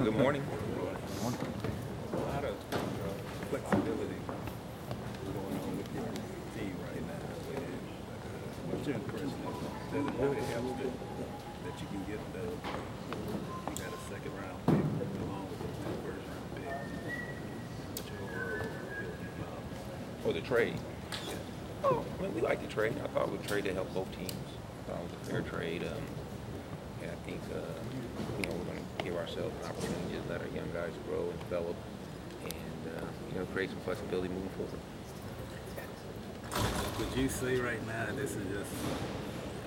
Good morning. A lot of flexibility going on with your team right now. And, what's your impression of it? Does it really help that you can get you got a second round pick along with those two first round picks? What's your overall feeling about it? For the trade. Oh, I mean, we like the trade. I thought it was a trade that helped both teams. I thought it was a fair trade. And I think, we're going to give ourselves an opportunity to let our young guys grow and develop and, create some flexibility moving forward. Would you say right now this is just,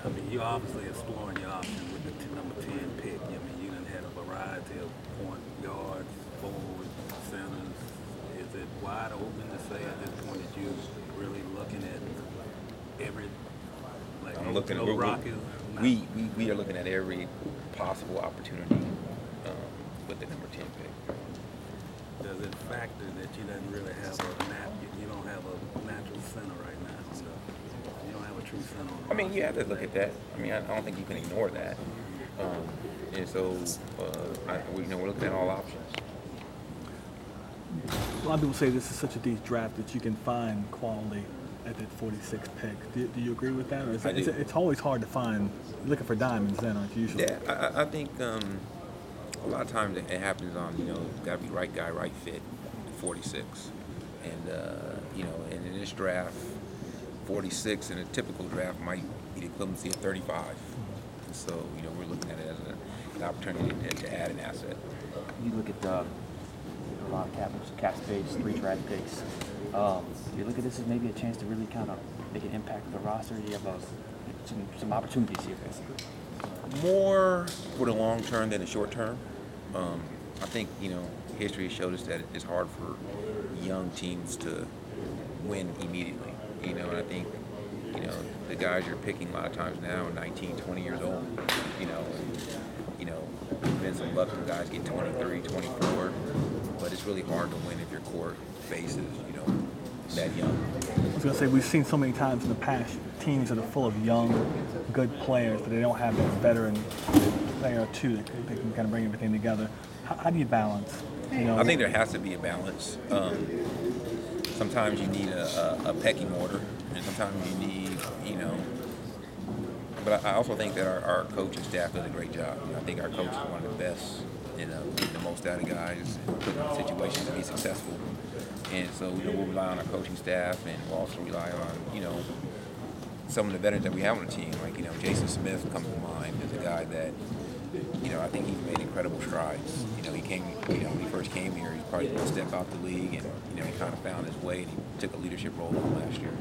I mean, you're obviously exploring your options with the number 10 pick. I mean, you done had a variety of point guards, forwards, centers. Is it wide open to say at this point that you're really looking at every, like, I'm looking at we are looking at every possible opportunity with the number 10 pick. Does it factor that you don't really have you don't have a natural center right now? So you don't have a true center. I mean, you have to look at that. I mean, I don't think you can ignore that. And so, we're looking at all options. A lot of people say this is such a deep draft that you can find quality at that 46th pick. Do you agree with that? Or it's always hard to find, looking for diamonds then, aren't you usually? Yeah, I think a lot of times it happens on, got to be right guy, right fit at 46. And, and in this draft, 46 in a typical draft might be the equivalency of 35. And so, we're looking at it as an opportunity to add an asset. You look at a lot of cap space, 3 draft picks. You look at this as maybe a chance to really kind of make an impact with the roster. You have some opportunities here, basically. More for the long term than the short term. I think, history has showed us that it's hard for young teams to win immediately. And I think, the guys you're picking a lot of times now are 19, 20 years old. There's been some luck when guys get 23, 24, but it's really hard to win if your core base is, that young. I was going to say, we've seen so many times in the past teams that are full of young, good players, but they don't have that veteran player or two that they can kind of bring everything together. How do you balance? I think there has to be a balance. Sometimes you need a pecking order, and sometimes you need, But I also think that our coaching staff does a great job. I think our coach is one of the best in getting the most out of guys and putting them in situations to be successful. And so, we'll rely on our coaching staff, and we'll also rely on, some of the veterans that we have on the team. Like, Jason Smith comes to mind as a guy that, I think he's made incredible strides. He came, when he first came here, he probably didn't step out the league, and, he kind of found his way, and he took a leadership role last year.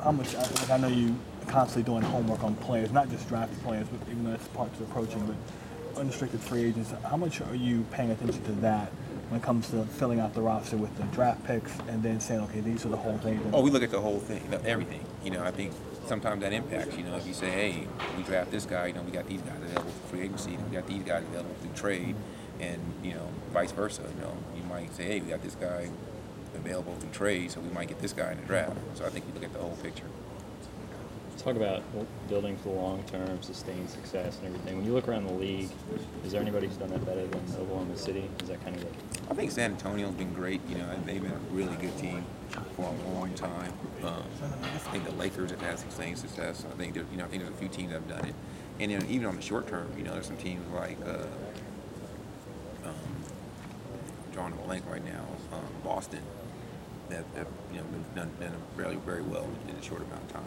How much, I know you constantly doing homework on players, not just drafted players, but even though that's part of approaching, but unrestricted free agents. How much are you paying attention to that when it comes to filling out the roster with the draft picks and then saying, okay, these are the whole thing? Oh, we look at the whole thing, everything. I think sometimes that impacts. If you say, hey, we draft this guy, we got these guys available for free agency, we got these guys available through trade, and vice versa. You might say, hey, we got this guy available through trade, so we might get this guy in the draft. So I think you look at the whole picture. Talk about building for long-term, sustained success and everything. When you look around the league, is there anybody who's done that better than Oklahoma City? Is that kind of I think San Antonio's been great. They've been a really good team for a long time. I think the Lakers have had sustained success. I think I think there's a few teams that have done it. And even on the short term, there's some teams like drawing a blank right now, Boston, that done very, very well in a short amount of time.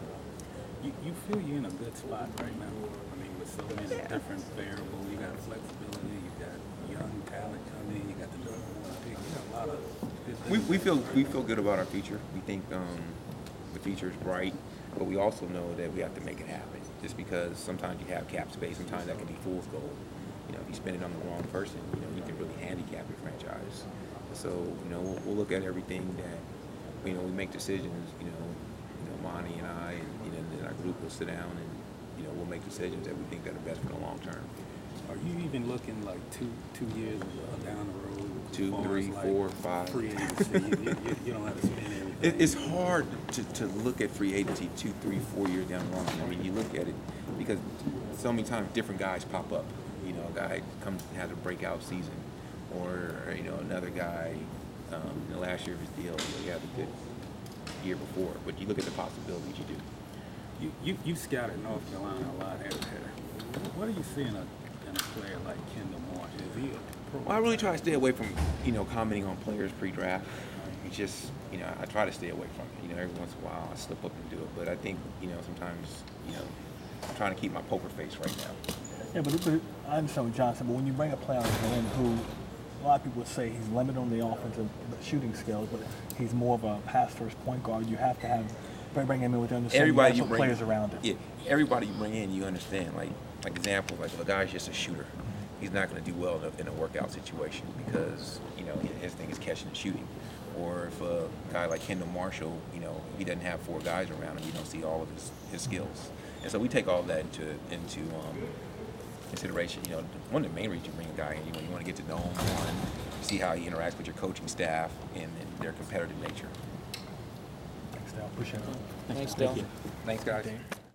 You feel you're in a good spot right now. I mean, with so many different variables, you got flexibility, you got young talent coming, you got the number 1 pick, you got a lot of good things. We feel good about our future. We think the future is bright, but we also know that we have to make it happen. Just because sometimes you have cap space, sometimes that can be fool's gold. If you spend it on the wrong person, you can really handicap your franchise. So we'll look at everything that we make decisions. Monty and I and our group will sit down and we'll make decisions that we think that are best for the long term. Are you even looking like two years down the road? 2, 3, 4, 5. Free agency, you don't have to spend everything. It's hard to look at free agency 2, 3, 4 years down the line. I mean, you look at it because so many times different guys pop up. A guy comes and has a breakout season, or another guy. In the last year of his deal, he had a good year before. But you look at the possibilities, you do. You scouted North Carolina a lot, haven't you? What do you see in a player like Kendall Marsh? Is he a pro? Well, I really try to stay away from commenting on players pre-draft. It's just I try to stay away from it. Every once in a while I slip up and do it, but I think sometimes I'm trying to keep my poker face right now. Yeah, but I understand what John said, but when you bring a player like Glenn, who a lot of people would say he's limited on the offensive shooting skills, but he's more of a pass-first point guard, you have to bring him in with the understanding Everybody you of bring players around him. Yeah, everybody you bring in, you understand. Like example, like if a guy's just a shooter, he's not going to do well in a workout situation because his thing is catching and shooting. Or if a guy like Kendall Marshall, if he doesn't have 4 guys around him, you don't see all of his skills. And so we take all that into consideration. One of the main reasons you bring a guy in, you want to get to know him, see how he interacts with your coaching staff and their competitive nature. Thanks, Dell. Appreciate it. Thanks, Dell. Thanks, guys.